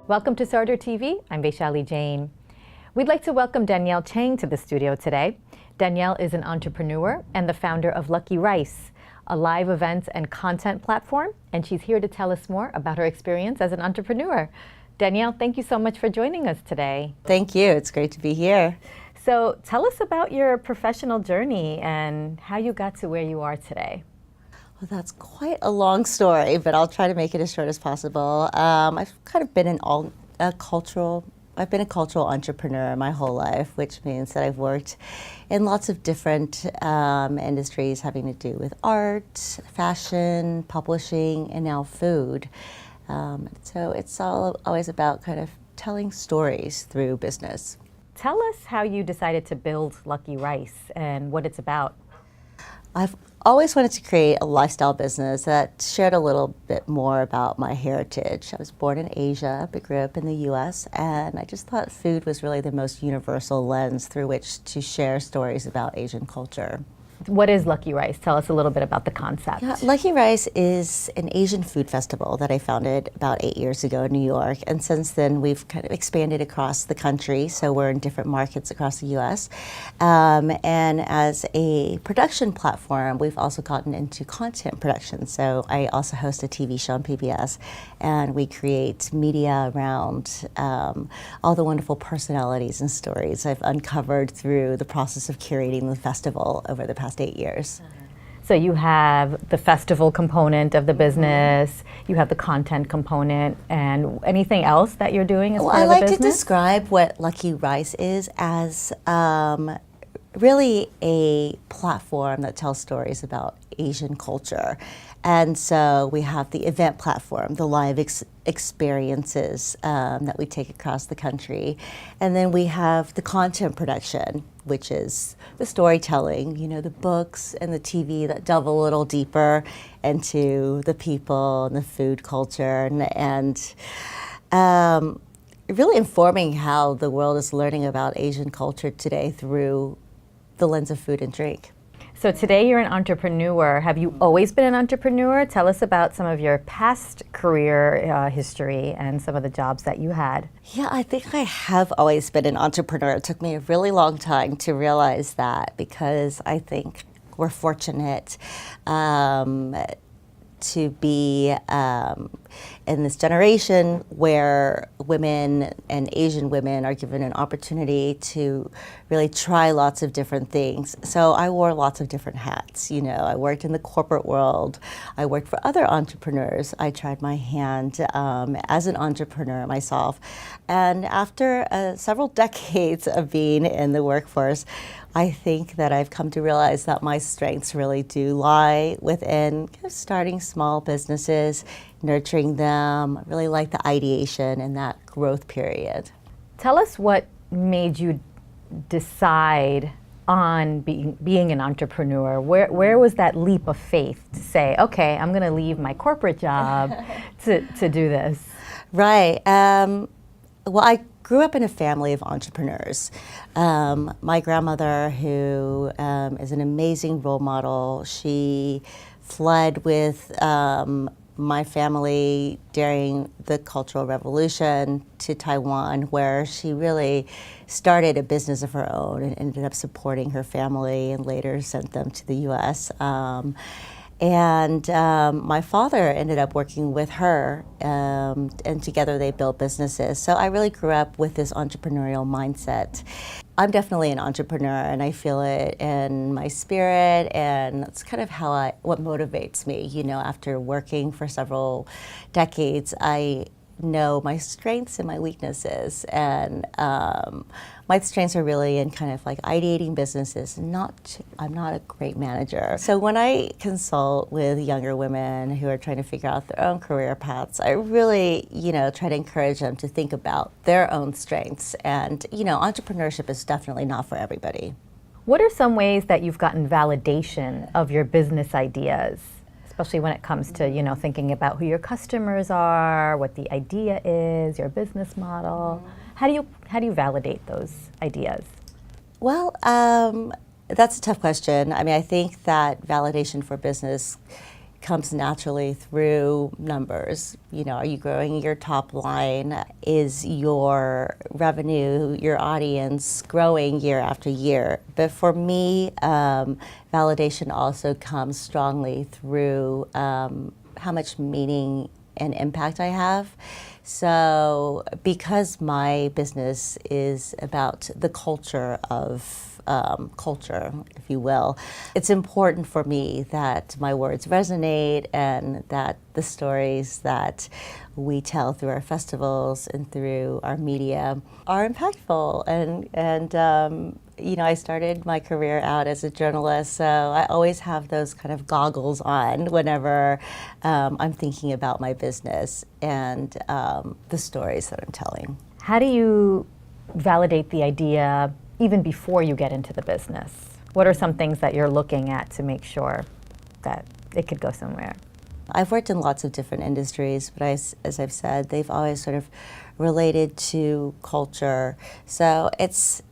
Welcome to Sarder TV. I'm Vaishali Jain. We'd like to welcome Danielle Chang to the studio today. Danielle is an entrepreneur and the founder of LUCKYRICE, a live events and content platform, and she's here to tell us more about her experience as an entrepreneur. Danielle, thank you so much for joining us today. Thank you. It's great to be here. So tell us about your professional journey and how you got to where you are today. Well, that's quite a long story, but I'll try to make it as short as possible. I've kind of been a cultural entrepreneur my whole life, which means that I've worked in lots of different industries having to do with art, fashion, publishing, and now food. So it's always about kind of telling stories through business. Tell us how you decided to build LUCKYRICE and what it's about. I've always wanted to create a lifestyle business that shared a little bit more about my heritage. I was born in Asia, but grew up in the US, and I just thought food was really the most universal lens through which to share stories about Asian culture. What is LUCKYRICE? Tell us a little bit about the concept. Yeah, LUCKYRICE is an Asian food festival that I founded about 8 years ago in New York, and since then we've kind of expanded across the country, so we're in different markets across the US. And as a production platform, we've also gotten into content production, so I also host a TV show on PBS, and we create media around all the wonderful personalities and stories I've uncovered through the process of curating the festival over the past 8 years. So you have the festival component of the business, you have the content component, and anything else that you're doing as part of the business? I like to describe what LUCKYRICE is as really a platform that tells stories about Asian culture. And so we have the event platform, the live experiences that we take across the country. And then we have the content production, which is the storytelling, you know, the books and the TV that delve a little deeper into the people and the food culture and really informing how the world is learning about Asian culture today through the lens of food and drink. So today you're an entrepreneur. Have you always been an entrepreneur? Tell us about some of your past career history and some of the jobs that you had. Yeah, I think I have always been an entrepreneur. It took me a really long time to realize that because I think we're fortunate to be in this generation where women and Asian women are given an opportunity to really try lots of different things. So I wore lots of different hats. You know, I worked in the corporate world. I worked for other entrepreneurs. I tried my hand as an entrepreneur myself. And after several decades of being in the workforce, I think that I've come to realize that my strengths really do lie within starting small businesses, nurturing them. I really like the ideation and that growth period. Tell us what made you decide on being an entrepreneur. Where was that leap of faith to say, okay, I'm going to leave my corporate job to do this? Right. Well, I grew up in a family of entrepreneurs. My grandmother, who is an amazing role model, she fled with my family during the Cultural Revolution to Taiwan, where she really started a business of her own and ended up supporting her family and later sent them to the US. And my father ended up working with her, and together they built businesses. So I really grew up with this entrepreneurial mindset. I'm definitely an entrepreneur, and I feel it in my spirit, and that's kind of what motivates me. You know, after working for several decades, I know my strengths and my weaknesses, and my strengths are really in kind of like ideating businesses. I'm not a great manager. So when I consult with younger women who are trying to figure out their own career paths, I really, try to encourage them to think about their own strengths. And, entrepreneurship is definitely not for everybody. What are some ways that you've gotten validation of your business ideas? Especially when it comes to, thinking about who your customers are, what the idea is, your business model. How do you validate those ideas? Well, that's a tough question. I mean, I think that validation for business comes naturally through numbers. You know, are you growing your top line? Is your revenue, your audience growing year after year? But for me, validation also comes strongly through how much meaning and impact I have. So because my business is about the culture of culture, if you will, it's important for me that my words resonate and that the stories that we tell through our festivals and through our media are impactful. And you know, I started my career out as a journalist, so I always have those kind of goggles on whenever I'm thinking about my business and the stories that I'm telling. How do you validate the idea even before you get into the business? What are some things that you're looking at to make sure that it could go somewhere? I've worked in lots of different industries, but as I've said, they've always sort of related to culture. So it's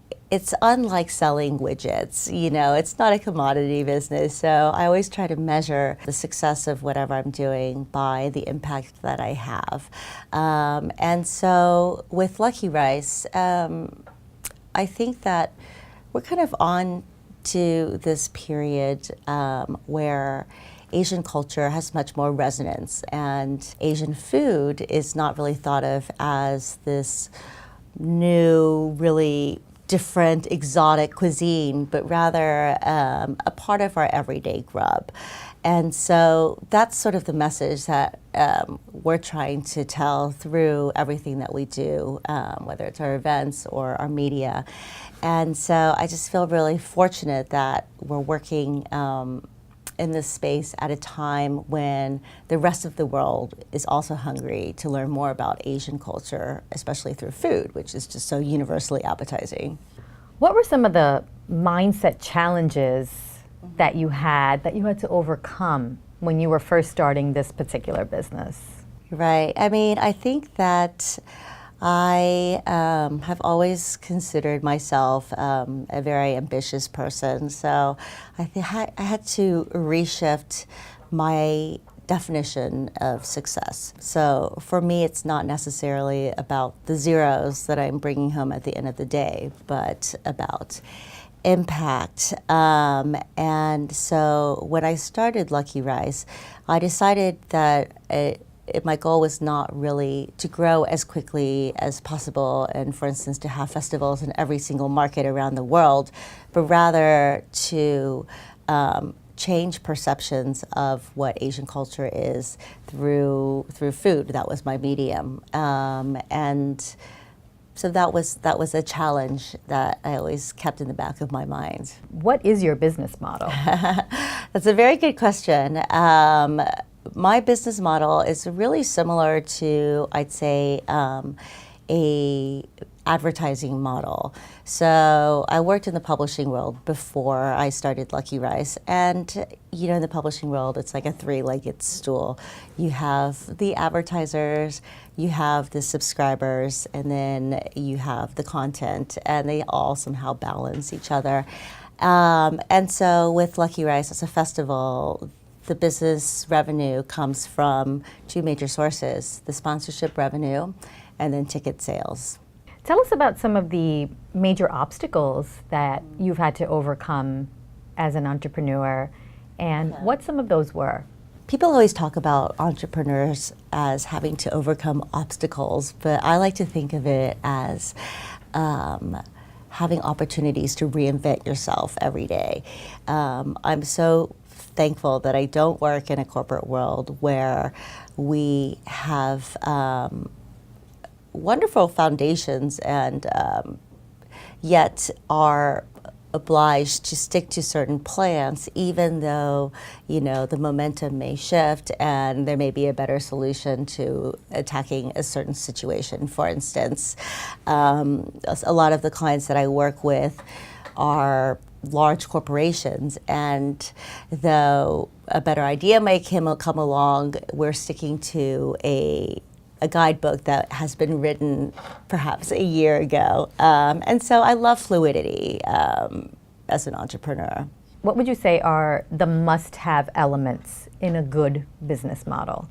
unlike selling widgets, you know, it's not a commodity business. So I always try to measure the success of whatever I'm doing by the impact that I have. And so with LUCKYRICE, I think that we're kind of on to this period where Asian culture has much more resonance, and Asian food is not really thought of as this new, really different, exotic cuisine, but rather a part of our everyday grub. And so that's sort of the message that we're trying to tell through everything that we do, whether it's our events or our media. And so I just feel really fortunate that we're working in this space at a time when the rest of the world is also hungry to learn more about Asian culture, especially through food, which is just so universally appetizing. What were some of the mindset challenges that you had to overcome when you were first starting this particular business? Right. I mean, I think that I have always considered myself a very ambitious person, so I had to reshift my definition of success. So for me, it's not necessarily about the zeros that I'm bringing home at the end of the day, but about impact. And so when I started LUCKYRICE, I decided that my goal was not really to grow as quickly as possible and, for instance, to have festivals in every single market around the world, but rather to change perceptions of what Asian culture is through food. That was my medium. And so that was a challenge that I always kept in the back of my mind. What is your business model? That's a very good question. My business model is really similar to, I'd say, a advertising model. So I worked in the publishing world before I started LUCKYRICE, and you know, in the publishing world, it's like a three-legged stool. You have the advertisers, you have the subscribers, and then you have the content, and they all somehow balance each other. And so with LUCKYRICE as a festival, the business revenue comes from two major sources: the sponsorship revenue and then ticket sales. Tell us about some of the major obstacles that you've had to overcome as an entrepreneur and what some of those were. People always talk about entrepreneurs as having to overcome obstacles, but I like to think of it as having opportunities to reinvent yourself every day. I'm so thankful that I don't work in a corporate world where we have wonderful foundations and yet are obliged to stick to certain plans, even though, you know, the momentum may shift and there may be a better solution to attacking a certain situation. For instance, a lot of the clients that I work with are large corporations, and though a better idea may come along, we're sticking to a guidebook that has been written perhaps a year ago. And so I love fluidity as an entrepreneur. What would you say are the must-have elements in a good business model?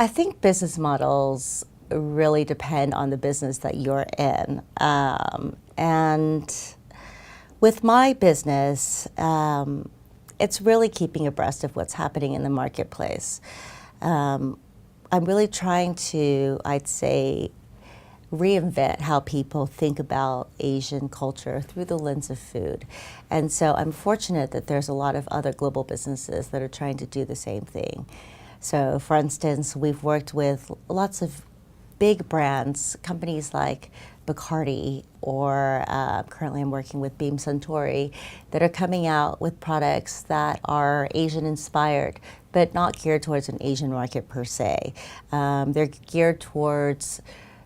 I think business models really depend on the business that you're in. And with my business, it's really keeping abreast of what's happening in the marketplace. I'm really trying to, I'd say, reinvent how people think about Asian culture through the lens of food. And so I'm fortunate that there's a lot of other global businesses that are trying to do the same thing. So for instance, we've worked with lots of big brands, companies like Bacardi, or currently I'm working with Beam Suntory, that are coming out with products that are Asian inspired, but not geared towards an Asian market per se. They're geared towards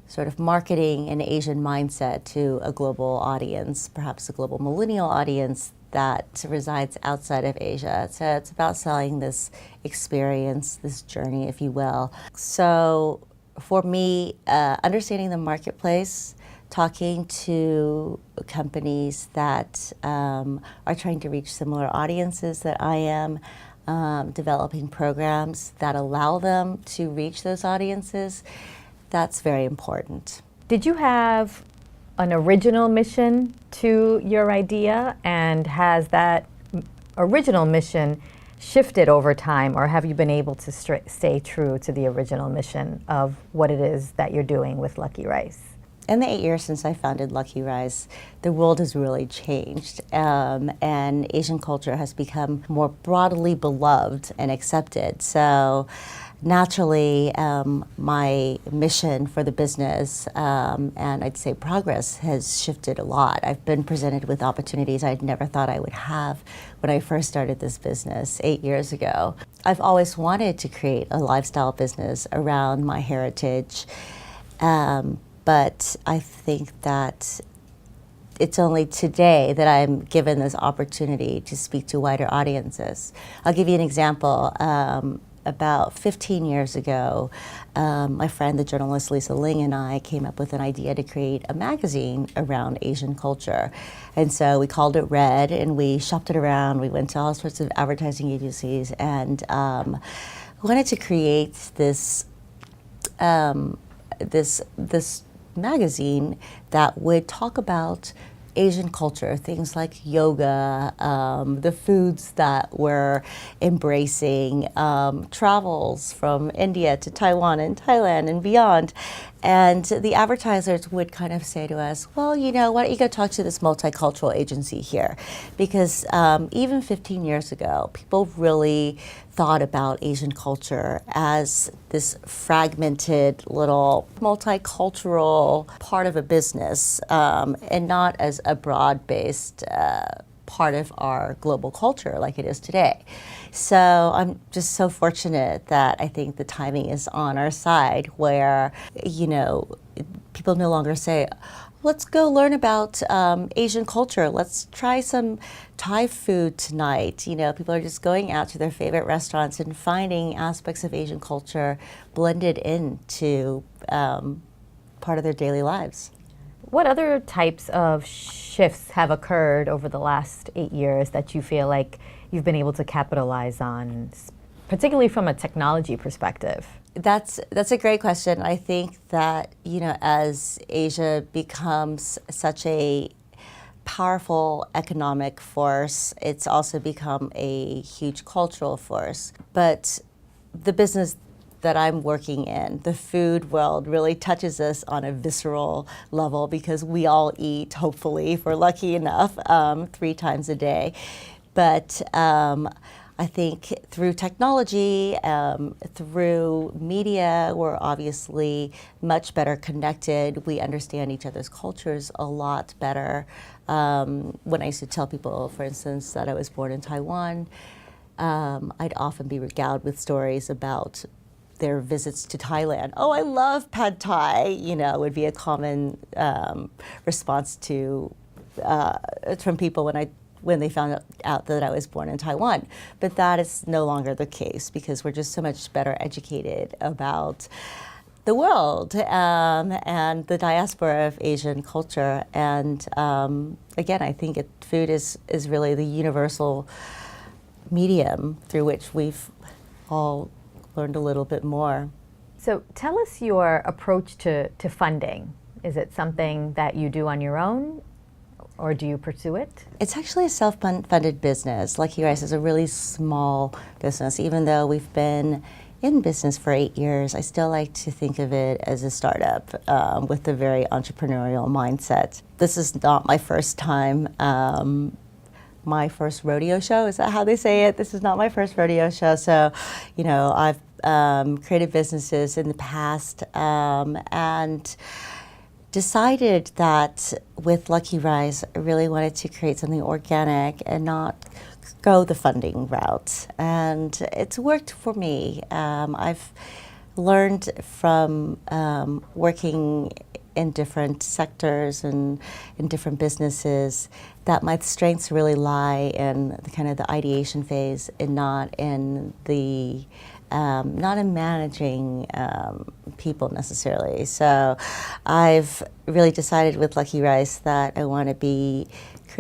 sort of marketing an Asian mindset to a global audience, perhaps a global millennial audience that resides outside of Asia. So it's about selling this experience, this journey, if you will. So for me, understanding the marketplace, talking to companies that are trying to reach similar audiences that I am, developing programs that allow them to reach those audiences, that's very important. Did you have an original mission to your idea, and has that original mission shifted over time, or have you been able to stay true to the original mission of what it is that you're doing with Lucky Rice? In the 8 years since I founded Lucky Rice, the world has really changed, and Asian culture has become more broadly beloved and accepted. So naturally, my mission for the business, and I'd say progress, has shifted a lot. I've been presented with opportunities I'd never thought I would have when I first started this business 8 years ago. I've always wanted to create a lifestyle business around my heritage, but I think that it's only today that I'm given this opportunity to speak to wider audiences. I'll give you an example. About 15 years ago, my friend, the journalist Lisa Ling, and I came up with an idea to create a magazine around Asian culture. And so we called it Red, and we shopped it around. We went to all sorts of advertising agencies, and wanted to create this this magazine that would talk about Asian culture, things like yoga, the foods that we're embracing, travels from India to Taiwan and Thailand and beyond. And the advertisers would kind of say to us, well, you know, why don't you go talk to this multicultural agency here? Because even 15 years ago, people really thought about Asian culture as this fragmented little multicultural part of a business, and not as a broad-based part of our global culture like it is today. So I'm just so fortunate that I think the timing is on our side, where, you know, people no longer say, let's go learn about Asian culture. Let's try some Thai food tonight. You know, people are just going out to their favorite restaurants and finding aspects of Asian culture blended into part of their daily lives. What other types of shifts have occurred over the last 8 years that you feel like you've been able to capitalize on, particularly from a technology perspective? That's a great question. I think that, you know, as Asia becomes such a powerful economic force, it's also become a huge cultural force. But the business that I'm working in, the food world, really touches us on a visceral level, because we all eat, hopefully, if we're lucky enough, 3 times a day. But I think through technology, through media, we're obviously much better connected. We understand each other's cultures a lot better. When I used to tell people, for instance, that I was born in Taiwan, I'd often be regaled with stories about their visits to Thailand. Oh, I love pad thai, you know, would be a common response to from people when they found out that I was born in Taiwan. But that is no longer the case, because we're just so much better educated about the world and the diaspora of Asian culture. And again, I think food is really the universal medium through which we've all learned a little bit more. So tell us your approach to funding. Is it something that you do on your own, or do you pursue it? It's actually a self-funded business. LUCKYRICE is a really small business. Even though we've been in business for 8 years, I still like to think of it as a startup with a very entrepreneurial mindset. This is not my first time, my first rodeo show. Is that how they say it? This is not my first rodeo show. So, you know, I've created businesses in the past and decided that with LUCKYRICE, I really wanted to create something organic and not go the funding route. And it's worked for me. I've learned from working in different sectors and in different businesses that my strengths really lie in the kind of the ideation phase and not in the not in managing people necessarily. So I've really decided with LUCKYRICE that I want to be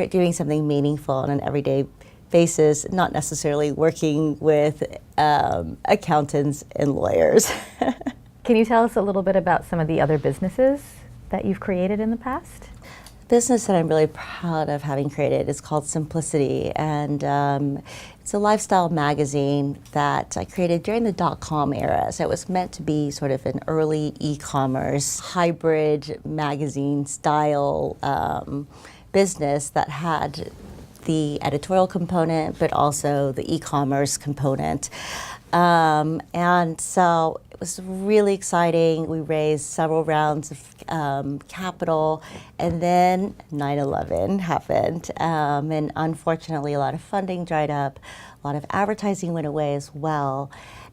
doing something meaningful on an everyday basis, not necessarily working with accountants and lawyers. Can you tell us a little bit about some of the other businesses that you've created in the past? Business that I'm really proud of having created is called Simplicity, and it's a lifestyle magazine that I created during the .com era. So it was meant to be sort of an early e-commerce hybrid magazine style business that had the editorial component but also the e-commerce component. And so it was really exciting. We raised several rounds of capital, and then 9/11 happened. And unfortunately, a lot of funding dried up, a lot of advertising went away as well.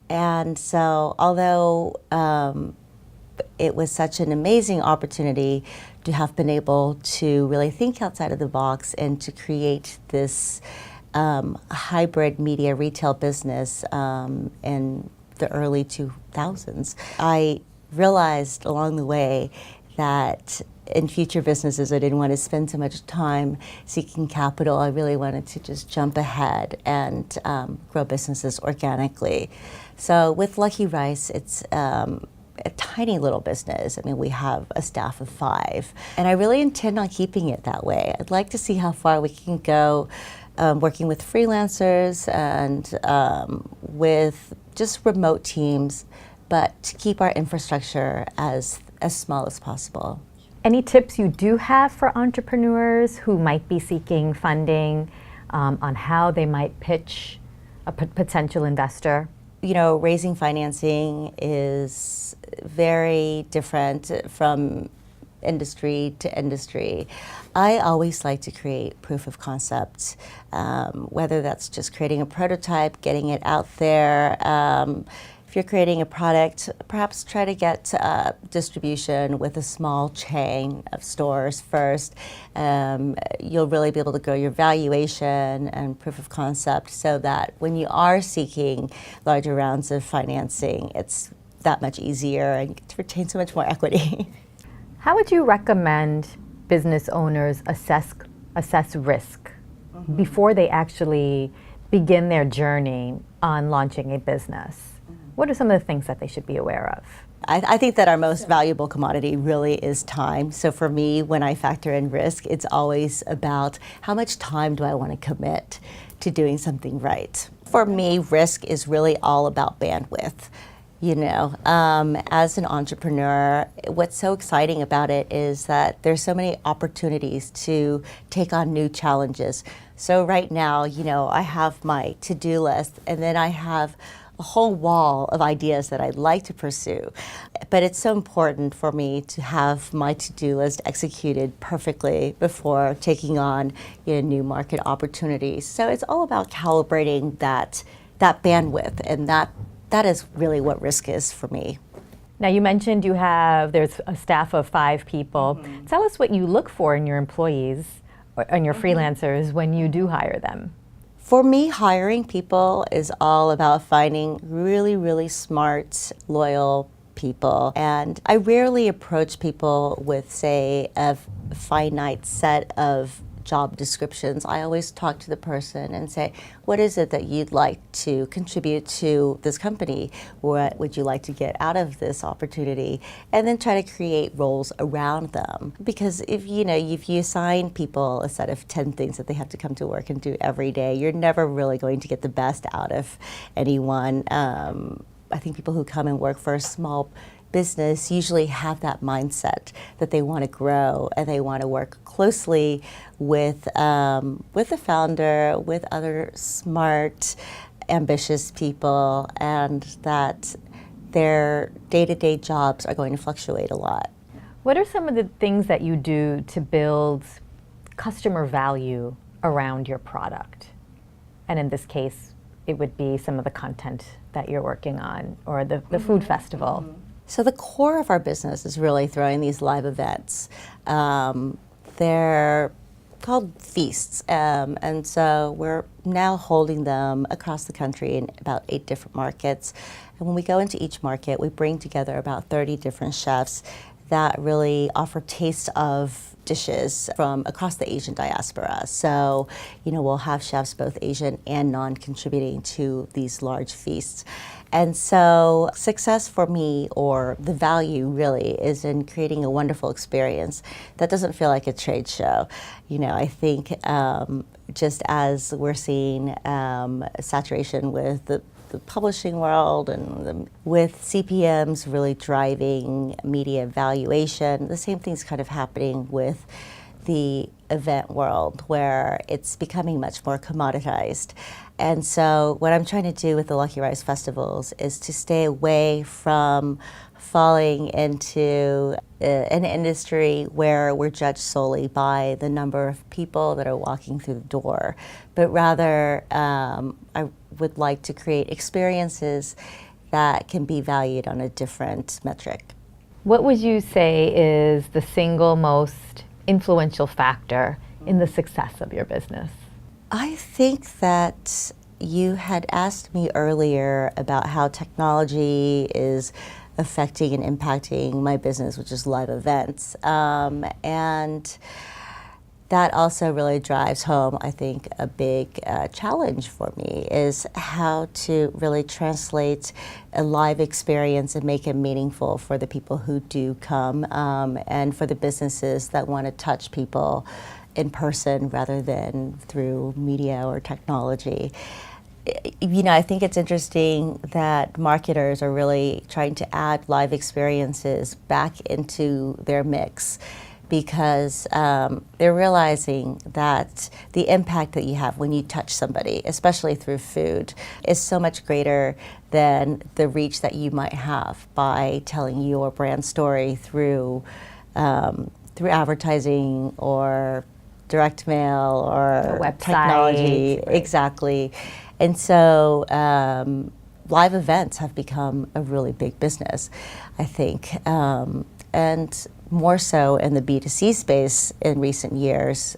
And so although it was such an amazing opportunity to have been able to really think outside of the box and to create this hybrid media retail business in the early 2000s. I realized along the way that in future businesses I didn't want to spend so much time seeking capital. I really wanted to just jump ahead and grow businesses organically. So with LUCKYRICE, it's a tiny little business. I mean, we have a staff of 5, and I really intend on keeping it that way. I'd like to see how far we can go working with freelancers and with just remote teams, but to keep our infrastructure as small as possible. Any tips you do have for entrepreneurs who might be seeking funding on how they might pitch a potential investor? You know, raising financing is very different from industry to industry. I always like to create proof of concept, whether that's just creating a prototype, getting it out there. If you're creating a product, perhaps try to get distribution with a small chain of stores first. You'll really be able to grow your valuation and proof of concept so that when you are seeking larger rounds of financing, it's that much easier and you get to retain so much more equity. How would you recommend business owners assess risk before they actually begin their journey on launching a business? What are some of the things that they should be aware of? I think that our most valuable commodity really is time. So for me, when I factor in risk, it's always about how much time do I want to commit to doing something right. For me, risk is really all about bandwidth. You know, as an entrepreneur, what's so exciting about it is that there's so many opportunities to take on new challenges. So right now, you know, I have my to-do list, and then I have a whole wall of ideas that I'd like to pursue. But it's so important for me to have my to-do list executed perfectly before taking on, you know, new market opportunities. So it's all about calibrating that bandwidth, and that is really what risk is for me. Now you mentioned there's a staff of 5 people. Tell us what you look for in your employees and your freelancers when you do hire them. For me, hiring people is all about finding really, really smart, loyal people. And I rarely approach people with, say, a finite set of job descriptions, I always talk to the person and say, what is it that you'd like to contribute to this company? What would you like to get out of this opportunity? And then try to create roles around them. Because if you assign people a set of 10 things that they have to come to work and do every day, you're never really going to get the best out of anyone. I think people who come and work for a small business usually have that mindset that they want to grow and they want to work closely with the founder, with other smart, ambitious people, and that their day-to-day jobs are going to fluctuate a lot. What are some of the things that you do to build customer value around your product? And in this case, it would be some of the content that you're working on, or the food festival. So the core of our business is really throwing these live events. They're called feasts, and so we're now holding them across the country in about 8 different markets. And when we go into each market, we bring together about 30 different chefs that really offer tastes of dishes from across the Asian diaspora. So, we'll have chefs both Asian and non-contributing to these large feasts. And so success for me, or the value really, is in creating a wonderful experience that doesn't feel like a trade show. I think just as we're seeing saturation with the publishing world and with CPMs really driving media valuation, the same thing's kind of happening with the event world, where it's becoming much more commoditized. And so what I'm trying to do with the LUCKYRICE festivals is to stay away from falling into an industry where we're judged solely by the number of people that are walking through the door, but rather I would like to create experiences that can be valued on a different metric. What would you say is the single most influential factor in the success of your business? I think that you had asked me earlier about how technology is affecting and impacting my business, which is live events. And that also really drives home, I think, a big challenge for me, is how to really translate a live experience and make it meaningful for the people who do come, and for the businesses that want to touch people in person rather than through media or technology. I think it's interesting that marketers are really trying to add live experiences back into their mix, because they're realizing that the impact that you have when you touch somebody, especially through food, is so much greater than the reach that you might have by telling your brand story through advertising or direct mail or website, technology. right. Exactly. And so live events have become a really big business, I think, and more so in the B2C space in recent years.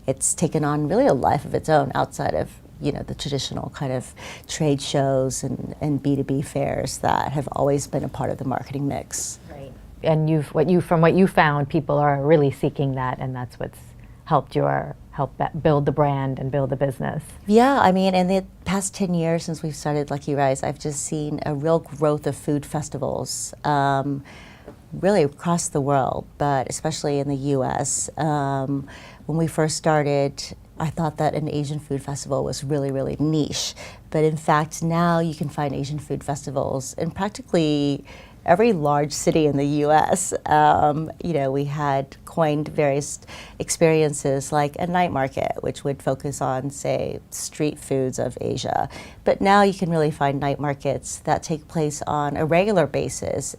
It's taken on really a life of its own outside of the traditional kind of trade shows and B2B fairs that have always been a part of the marketing mix. Right. And from what you found, people are really seeking that, and that's what's helped build the brand and build the business. Yeah, I mean, in the past 10 years since we've started LUCKYRICE, I've just seen a real growth of food festivals, really across the world, but especially in the US. When we first started, I thought that an Asian food festival was really, really niche. But in fact, now you can find Asian food festivals in practically every large city in the US. We had coined various experiences like a night market, which would focus on, say, street foods of Asia. But now you can really find night markets that take place on a regular basis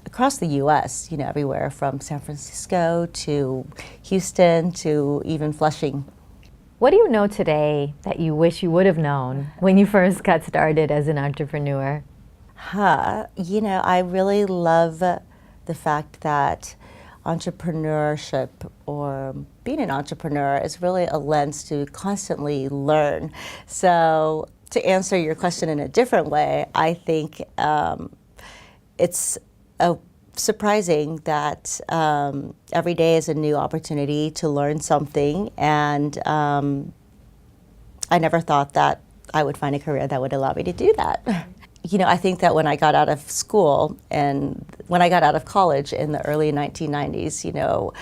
across the US, everywhere from San Francisco to Houston to even Flushing. What do you know today that you wish you would have known when you first got started as an entrepreneur? I really love the fact that entrepreneurship, or being an entrepreneur, is really a lens to constantly learn. So to answer your question in a different way, I think it's a surprising that every day is a new opportunity to learn something, and I never thought that I would find a career that would allow me to do that. You know, I think that when I got out of school and when I got out of college in the early 1990s, you know,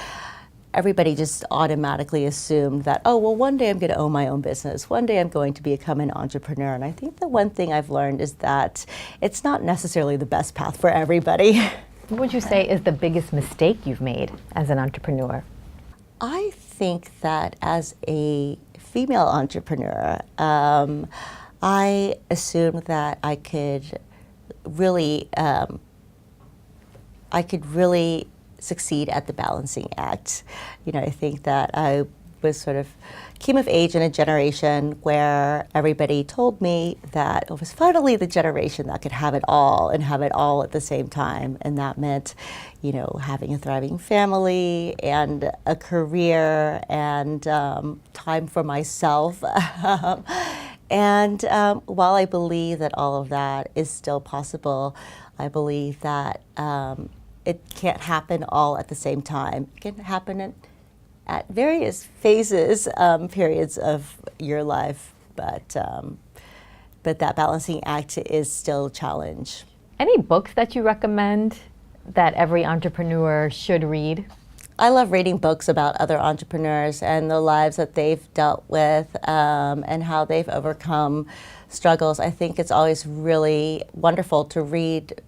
everybody just automatically assumed that, oh, well, one day I'm going to own my own business. One day I'm going to become an entrepreneur. And I think the one thing I've learned is that it's not necessarily the best path for everybody. What would you say is the biggest mistake you've made as an entrepreneur? I think that as a female entrepreneur, I assumed that I could really succeed at the balancing act. You know, I think that I was sort of came of age in a generation where everybody told me that it was finally the generation that could have it all and have it all at the same time. And that meant, you know, having a thriving family and a career and time for myself. And while I believe that all of that is still possible, I believe that it can't happen all at the same time. It can happen at various phases, periods of your life, but that balancing act is still a challenge. Any books that you recommend that every entrepreneur should read? I love reading books about other entrepreneurs and the lives that they've dealt with and how they've overcome struggles. I think it's always really wonderful to read,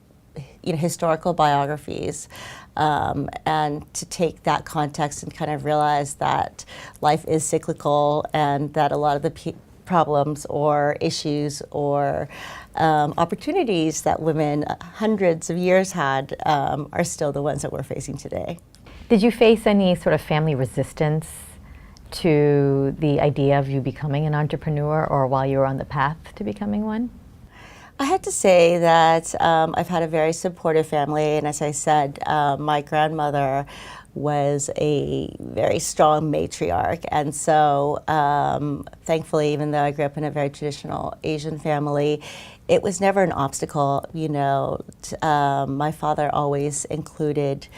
you know, historical biographies and to take that context and kind of realize that life is cyclical and that a lot of the problems or issues or opportunities that women hundreds of years had are still the ones that we're facing today. Did you face any sort of family resistance to the idea of you becoming an entrepreneur or while you were on the path to becoming one? I have to say that I've had a very supportive family, and as I said, my grandmother was a very strong matriarch, and so thankfully, even though I grew up in a very traditional Asian family, it was never an obstacle. You know, my father always included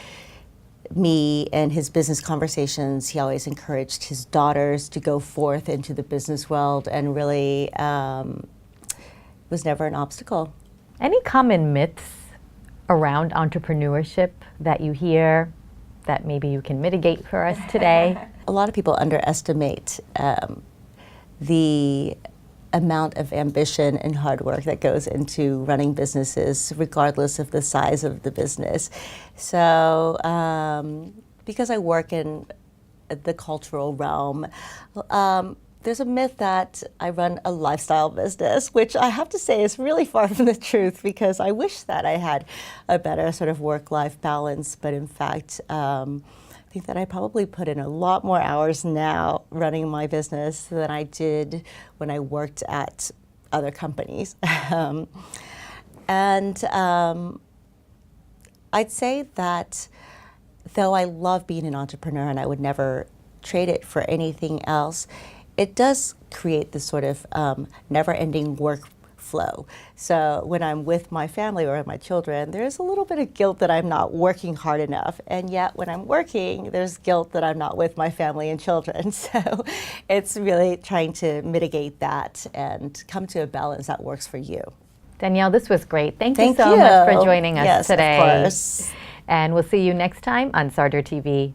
me in his business conversations. He always encouraged his daughters to go forth into the business world, and really was never an obstacle. Any common myths around entrepreneurship that you hear that maybe you can mitigate for us today? A lot of people underestimate the amount of ambition and hard work that goes into running businesses, regardless of the size of the business. So, because I work in the cultural realm, there's a myth that I run a lifestyle business, which I have to say is really far from the truth, because I wish that I had a better sort of work-life balance. But in fact, I think that I probably put in a lot more hours now running my business than I did when I worked at other companies. And I'd say that though I love being an entrepreneur and I would never trade it for anything else, it does create this sort of never-ending workflow. So when I'm with my family or my children, there's a little bit of guilt that I'm not working hard enough. And yet when I'm working, there's guilt that I'm not with my family and children. So it's really trying to mitigate that and come to a balance that works for you. Danielle, this was great. Thank you so much for joining us yes, today. Of course. And we'll see you next time on Sarder TV.